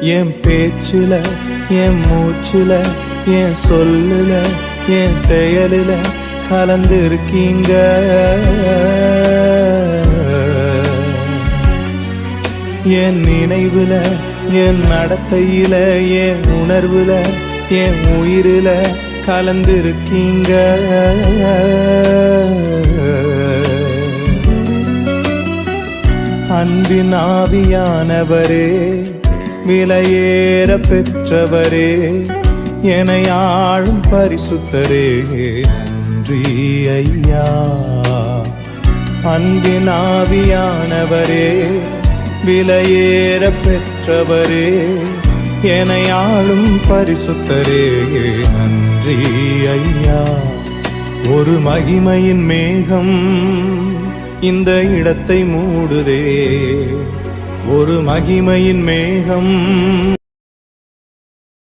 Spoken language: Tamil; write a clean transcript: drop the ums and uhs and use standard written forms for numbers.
என் பேச்சுல, என் மூச்சுல, என் சொல்லுல, என் செயலுல கலந்திருக்கீங்க. என் நினைவுல, என் நடத்தையில, என் உணர்வுல, என் உயிரில கலந்திருக்கீங்க. அன்பின் ஆவியானவரே, விலையேற பெற்றவரே, என்னை ஆளும் பரிசுத்தரே, நன்றி ஐயா. அன்பின் ஆவியானவரே, விலையேற பெற்றவரே, என்னை ஆளும் பரிசுத்தரே, நன்றி ஐயா. ஒரு மகிமையின் மேகம் இந்த இடத்தை மூடுதே, ஒரு மகிமையின் மேகம்